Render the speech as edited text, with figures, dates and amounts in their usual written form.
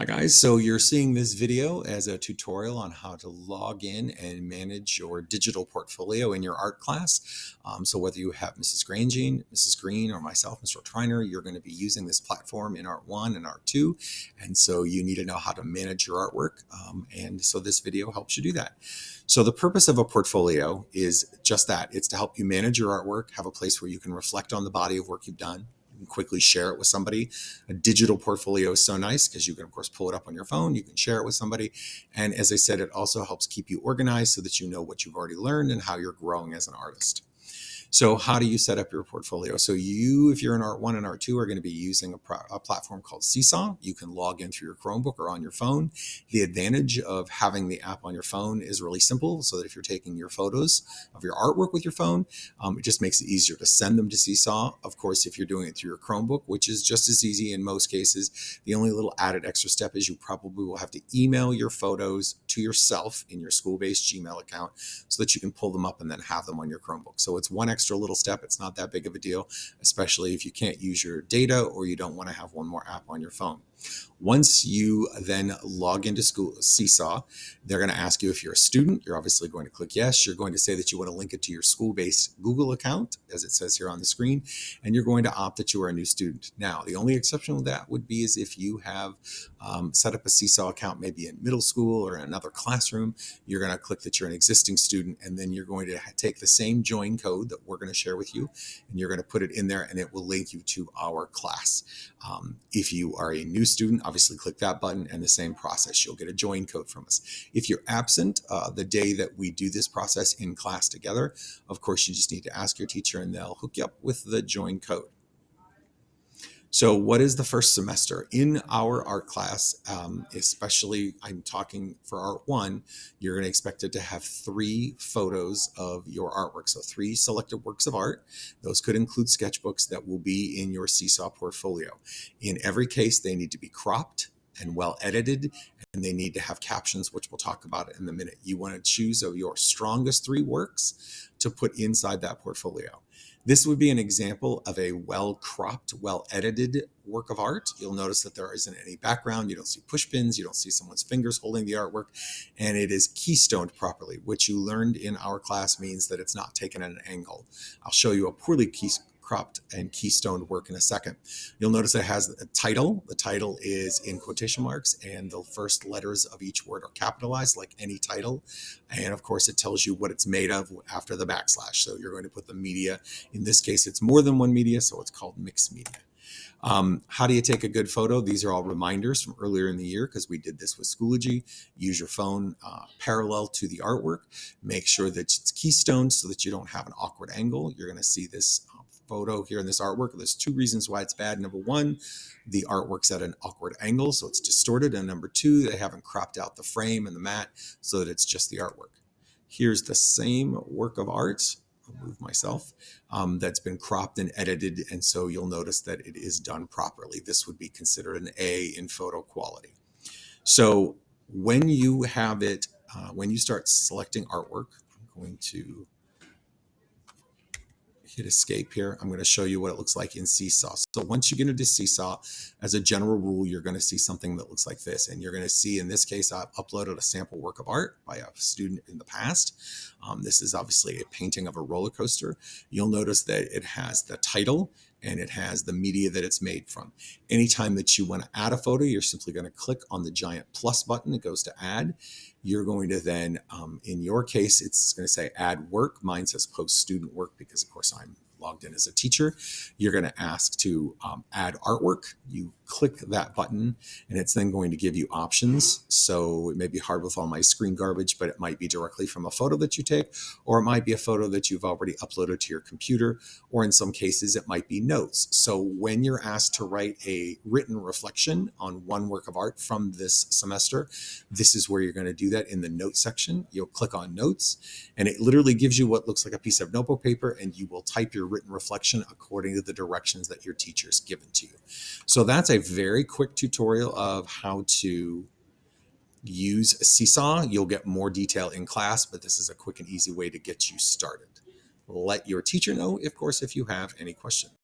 Hi guys, so you're seeing this video as a tutorial on how to log in and manage your digital portfolio in your art class. So whether you have Mrs. Green, or myself, Mr. Triner, you're going to be using this platform in Art 1 and Art 2. And so you need to know how to manage your artwork. And so this video helps you do that. So the purpose of a portfolio is just that. It's to help you manage your artwork, have a place where you can reflect on the body of work you've done, and quickly share it with somebody. A digital portfolio is so nice because you can, of course, pull it up on your phone. You can share it with somebody. And as I said, it also helps keep you organized so that you know what you've already learned and how you're growing as an artist. So how do you set up your portfolio? So if you're in Art 1 and Art 2, are going to be using a platform called Seesaw. You can log in through your Chromebook or on your phone. The advantage of having the app on your phone is really simple, so that if you're taking your photos of your artwork with your phone, it just makes it easier to send them to Seesaw. Of course, if you're doing it through your Chromebook, which is just as easy in most cases, the only little added extra step is you probably will have to email your photos to yourself in your school-based Gmail account so that you can pull them up and then have them on your Chromebook. So it's one extra little step. It's not that big of a deal, especially if you can't use your data or you don't want to have one more app on your phone. Once you then log into Seesaw, they're going to ask you if you're a student. You're obviously going to click yes. You're going to say that you want to link it to your school-based Google account, as it says here on the screen, and you're going to opt that you are a new student. Now, the only exception to that would be is if you have set up a Seesaw account, maybe in middle school or in another classroom. You're going to click that you're an existing student, and then you're going to take the same join code that we're going to share with you, and you're going to put it in there, and it will link you to our class. If you are a new student, obviously click that button, and the same process. You'll get a join code from us. If you're absent the day that we do this process in class together, of course, you just need to ask your teacher, and they'll hook you up with the join code. So what is the first semester? In our art class, especially I'm talking for Art 1, you're going to expect it to have 3 photos of your artwork. So 3 selected works of art. Those could include sketchbooks that will be in your Seesaw portfolio. In every case, they need to be cropped and well edited, and they need to have captions, which we'll talk about in a minute. You want to choose your strongest 3 works to put inside that portfolio. This would be an example of a well-cropped, well-edited work of art. You'll notice that there isn't any background. You don't see push pins. You don't see someone's fingers holding the artwork. And it is keystoned properly, which you learned in our class means that it's not taken at an angle. I'll show you a poorly cropped and keystoned work in a second. You'll notice it has a title. The title is in quotation marks, and the first letters of each word are capitalized like any title. And of course, it tells you what it's made of after the backslash. So you're going to put the media. In this case, it's more than one media, so it's called mixed media. How do you take a good photo? These are all reminders from earlier in the year because we did this with Schoology. Use your phone parallel to the artwork. Make sure that it's keystoned so that you don't have an awkward angle. You're going to see this photo here in this artwork. There's 2 reasons why it's bad. Number 1, the artwork's at an awkward angle, so it's distorted. And number 2, they haven't cropped out the frame and the mat so that it's just the artwork. Here's the same work of art. I'll move myself. That's been cropped and edited, and so you'll notice that it is done properly. This would be considered an A in photo quality. So when you have it, when you start selecting artwork, I'm going to hit escape here. I'm going to show you what it looks like in Seesaw. So once you get into Seesaw, as a general rule, you're going to see something that looks like this. And you're going to see, in this case, I've uploaded a sample work of art by a student in the past. This is obviously a painting of a roller coaster. You'll notice that it has the title and it has the media that it's made from. Anytime that you want to add a photo, you're simply going to click on the giant plus button. It goes to add. You're going to then, in your case, it's going to say add work. Mine says post student work because, of course, I'm logged in as a teacher. You're going to ask to add artwork. You click that button, and it's then going to give you options. So it may be hard with all my screen garbage, but it might be directly from a photo that you take, or it might be a photo that you've already uploaded to your computer, or in some cases, it might be notes. So when you're asked to write a written reflection on one work of art from this semester, this is where you're going to do that in the notes section. You'll click on notes, and it literally gives you what looks like a piece of notebook paper, and you will type your written reflection according to the directions that your teacher's given to you. So that's a very quick tutorial of how to use Seesaw. You'll get more detail in class, but this is a quick and easy way to get you started. Let your teacher know, of course, if you have any questions.